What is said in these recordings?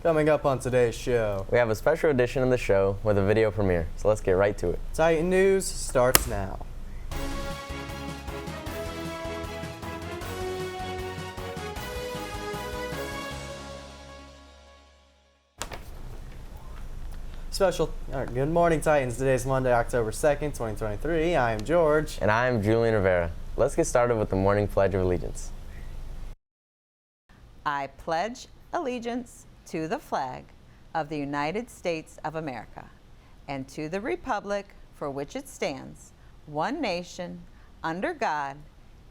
Coming up on today's show, we have a special edition of the show with a video premiere, so let's get right to it. Titan News starts now. Good morning, Titans. Today's Monday, October 2nd, 2023. I am George. And I am Julian Rivera. Let's get started with the morning Pledge of Allegiance. I pledge allegiance to the flag of the United States of America and to the republic for which it stands, one nation, under God,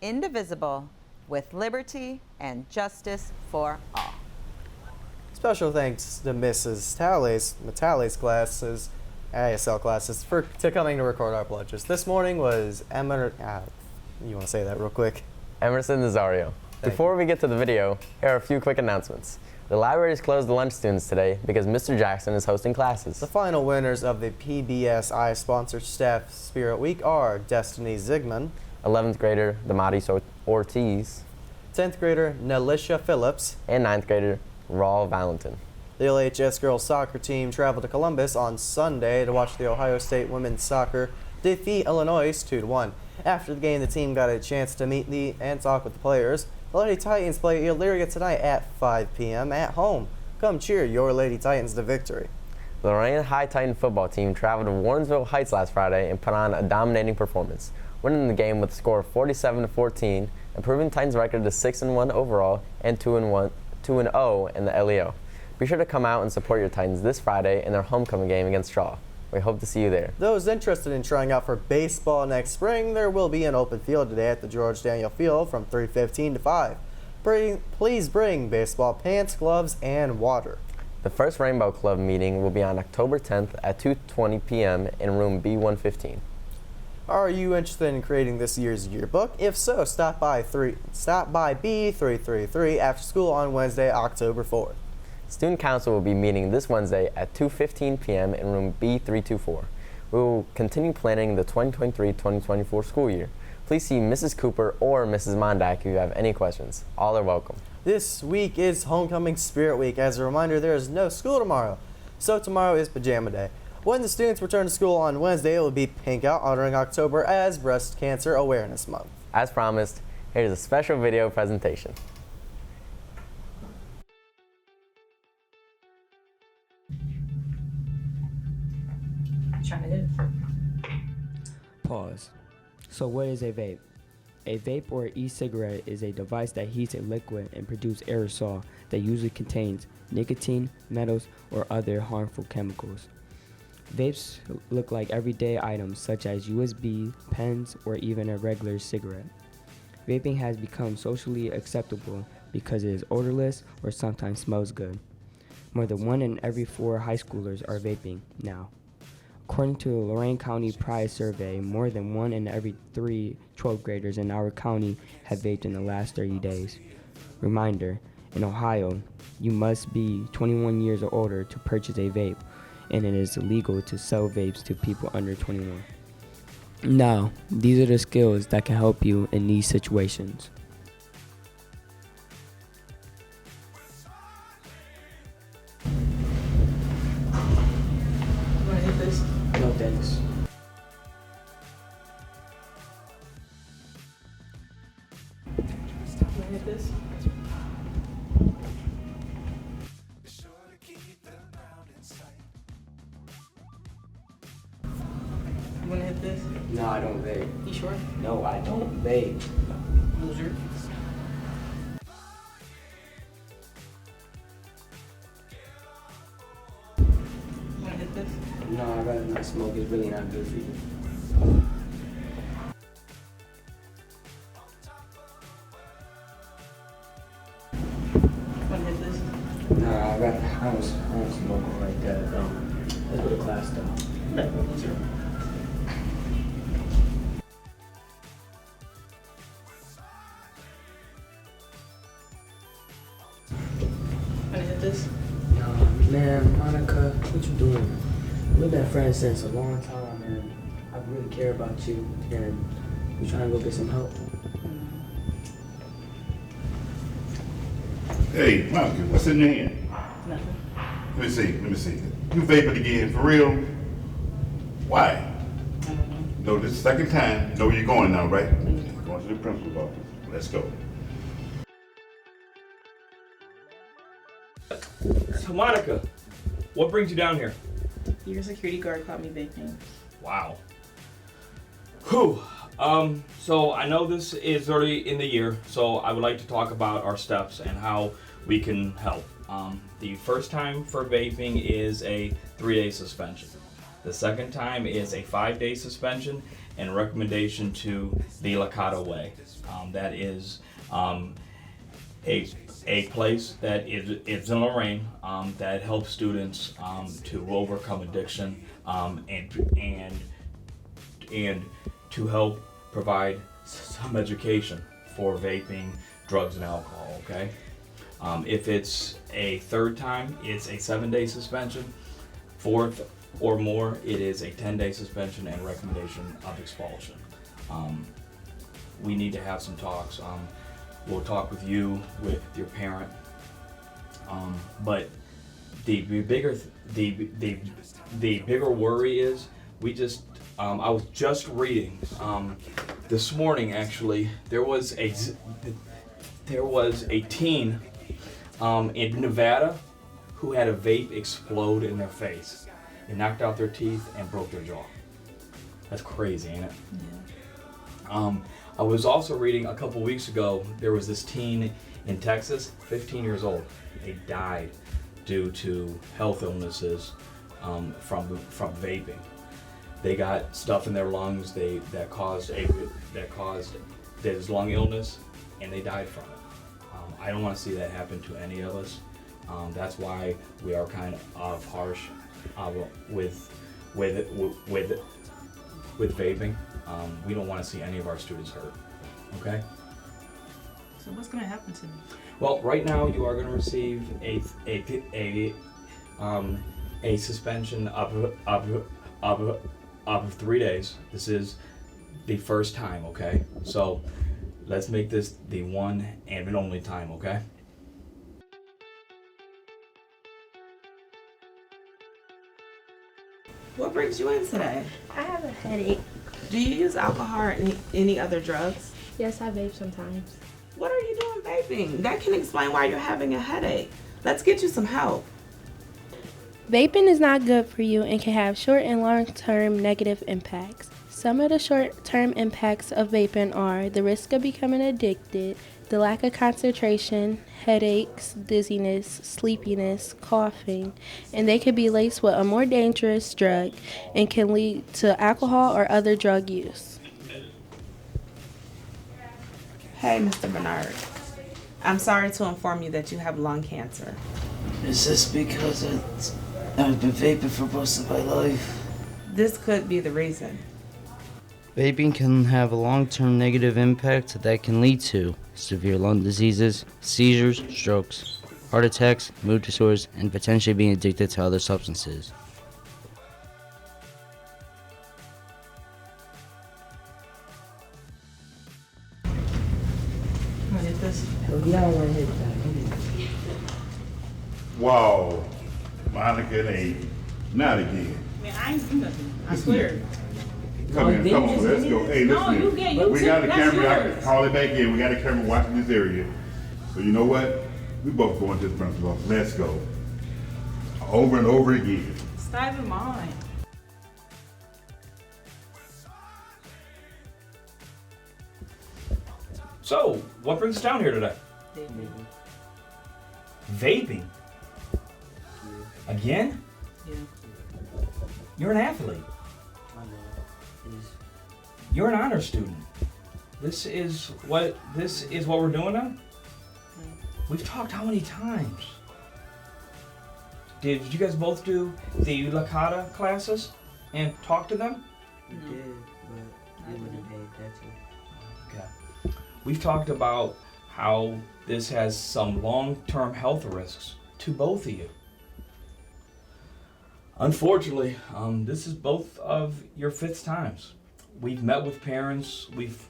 indivisible, with liberty and justice for all. Special thanks to Mrs. Matale's classes, ASL classes, for coming to record our pledges. This morning was you want to say that real quick? Emerson Nazario. Before we get to the video, here are a few quick announcements. The library is closed to lunch students today because Mr. Jackson is hosting classes. The final winners of the PBSI sponsored Staff Spirit Week are Destiny Zigman, 11th grader Damati Ortiz, 10th grader Nelisha Phillips, and 9th grader Raul Valentin. The LHS girls soccer team traveled to Columbus on Sunday to watch the Ohio State women's soccer defeat Illinois 2-1. After the game, the team got a chance to meet and talk with the players. The Lady Titans play Illyria tonight at 5 p.m. at home. Come cheer your Lady Titans to victory. The Lorain High Titan football team traveled to Warrensville Heights last Friday and put on a dominating performance, winning the game with a score of 47-14, improving Titans' record to 6-1 overall and 2-0 in the LEO. Be sure to come out and support your Titans this Friday in their homecoming game against Shaw. We hope to see you there. Those interested in trying out for baseball next spring, there will be an open field today at the George Daniel Field from 3:15 to 5. Please bring baseball pants, gloves, and water. The first Rainbow Club meeting will be on October 10th at 2:20 p.m. in room B115. Are you interested in creating this year's yearbook? If so, stop by B333 after school on Wednesday, October 4th. Student Council will be meeting this Wednesday at 2:15 p.m. in room B324. We will continue planning the 2023-2024 school year. Please see Mrs. Cooper or Mrs. Mondak if you have any questions. All are welcome. This week is Homecoming Spirit Week. As a reminder, there is no school tomorrow, so tomorrow is Pajama Day. When the students return to school on Wednesday, it will be Pink Out, honoring October as Breast Cancer Awareness Month. As promised, here's a special video presentation. Trying to hit. Pause. So what is a vape? A vape or e-cigarette is a device that heats a liquid and produces aerosol that usually contains nicotine, metals, or other harmful chemicals. Vapes look like everyday items such as USB, pens, or even a regular cigarette. Vaping has become socially acceptable because it is odorless or sometimes smells good. More than 1 in every 4 high schoolers are vaping now. According to the Lorain County Pride Survey, more than 1 in every 3 12th graders in our county have vaped in the last 30 days. Reminder, in Ohio, you must be 21 years or older to purchase a vape, and it is illegal to sell vapes to people under 21. Now, these are the skills that can help you in these situations. No thanks. Hit this. You wanna hit this? No, I don't vape. You sure? No, I don't vape. Loser. You wanna hit this? No, I'd rather not smoke. It's really not good for you. You wanna hit this? No, I don't smoke like that. Let's go to class though. Okay, loser. Wanna hit this? No, man, Monica, what you doing? We've been friends since a long time, man. I really care about you, and we trying to go get some help. Hey, Monica, what's in your hand? Nothing. Let me see. You vaping again, for real? Why? I don't know. No, this is the second time. You know where you're going now, right? Going to the principal's office. Let's go. So Monica, what brings you down here? Your security guard caught me vaping. Wow. Whew. So I know this is early in the year, so I would like to talk about our steps and how we can help. The first time for vaping is a 3-day suspension. The second time is a 5-day suspension and recommendation to the Lakata Way. That is a place that is in Lorain that helps students to overcome addiction and to help provide some education for vaping, drugs, and alcohol. Okay. If it's a third time, it's a 7-day suspension. Fourth or more, it is a 10-day suspension and recommendation of expulsion. We need to have some talks. We'll talk with you, with your parent. But the bigger worry is we just. I was just reading this morning. Actually, there was a teen in Nevada who had a vape explode in their face. It knocked out their teeth and broke their jaw. That's crazy, ain't it? Yeah. I was also reading a couple weeks ago, there was this teen in Texas, 15 years old. They died due to health illnesses from vaping. They got stuff in their lungs that caused this lung illness, and they died from it. I don't want to see that happen to any of us. That's why we are kind of harsh with vaping. We don't want to see any of our students hurt. Okay. So what's gonna happen to me? Well, right now you are going to receive a suspension of 3 days. This is the first time. Okay. So let's make this the one and only time. Okay. What brings you in today? I have a headache. Do you use alcohol or any other drugs? Yes, I vape sometimes. What are you doing vaping? That can explain why you're having a headache. Let's get you some help. Vaping is not good for you and can have short and long-term negative impacts. Some of the short-term impacts of vaping are the risk of becoming addicted, the lack of concentration, headaches, dizziness, sleepiness, coughing, and they could be laced with a more dangerous drug and can lead to alcohol or other drug use. Hey, Mr. Bernard. I'm sorry to inform you that you have lung cancer. Is this because I've been vaping for most of my life? This could be the reason. Vaping can have a long-term negative impact that can lead to severe lung diseases, seizures, strokes, heart attacks, mood disorders, and potentially being addicted to other substances. I'm gonna hit this. Hell yeah, I want to hit that. Wow. Monica, they not again. Man, I ain't do nothing. I swear. Come on, let's go. Hey, No, listen. you get- you we took- got a that's camera. I yours. can call it back in. We got a camera watching this area. So you know what? We both going to the principal's office. Let's go. Over and over again. It's not even mine. So, what brings us down here today? Vaping. Again? Yeah. You're an athlete. You're an honor student. This is what we're doing now? We've talked how many times? Did you guys both do the Lakata classes and talk to them? We did, but I wouldn't pay attention. Okay. We've talked about how this has some long-term health risks to both of you. Unfortunately, this is both of your fifth times. We've met with parents. We've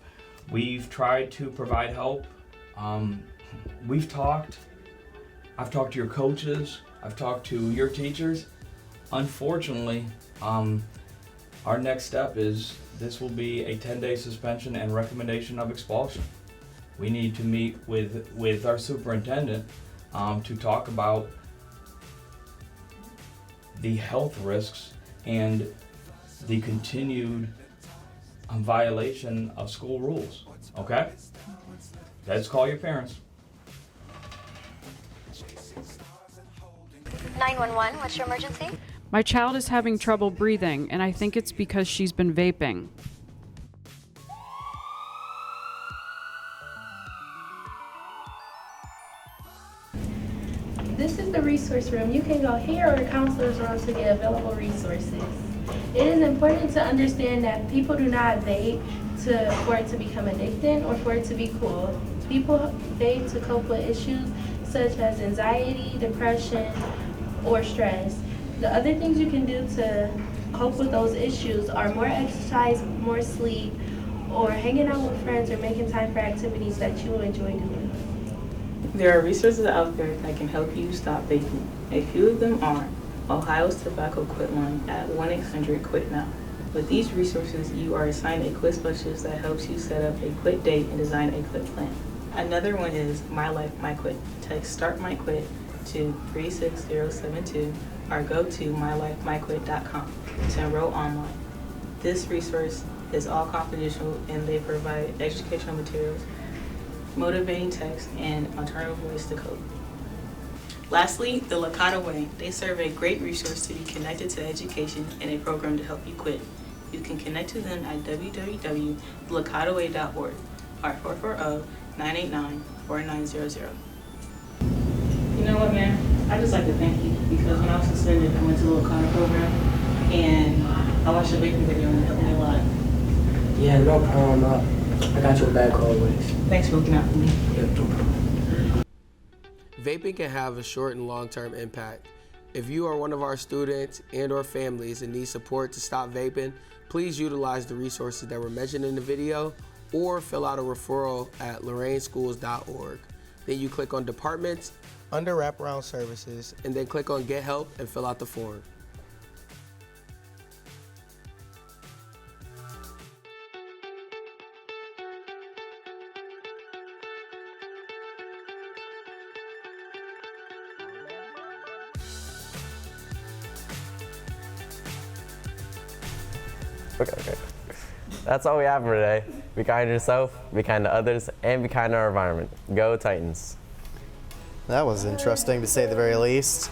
tried to provide help. We've talked, I've talked to your coaches, I've talked to your teachers. Unfortunately, our next step is this will be a 10-day suspension and recommendation of expulsion. We need to meet with our superintendent to talk about the health risks and the continued violation of school rules, okay? Let's call your parents. 911, what's your emergency? My child is having trouble breathing, and I think it's because she's been vaping. This is the resource room. You can go here or the counselor's room to get available resources. It is important to understand that people do not vape for it to become addicting or for it to be cool. People vape to cope with issues such as anxiety, depression, or stress. The other things you can do to cope with those issues are more exercise, more sleep, or hanging out with friends or making time for activities that you enjoy doing. There are resources out there that can help you stop vaping. A few of them are Ohio's Tobacco Quit Line at 1-800-QUIT-NOW. With these resources, you are assigned a quit specialist that helps you set up a quit date and design a quit plan. Another one is My Life, My Quit. Text Start My Quit to 36072 or go to mylifemyquit.com to enroll online. This resource is all confidential and they provide educational materials, motivating text, and alternative ways to cope. Lastly, the Lakota Way. They serve a great resource to be connected to education and a program to help you quit. You can connect to them at www.lakotaway.org or 440-989-4900. You know what, man? I just like to thank you because when I was suspended, I went to the Lakota program and I watched your vaping video and it helped me a lot. Yeah, no problem. I got your back always. Thanks for looking out for me. Yeah, no problem. Vaping can have a short and long-term impact. If you are one of our students and or families and need support to stop vaping, please utilize the resources that were mentioned in the video or fill out a referral at lorainschools.org. Then you click on Departments, under Wraparound Services, and then click on Get Help and fill out the form. Okay. That's all we have for today. Be kind to yourself, be kind to others, and be kind to our environment. Go Titans. That was interesting to say the very least.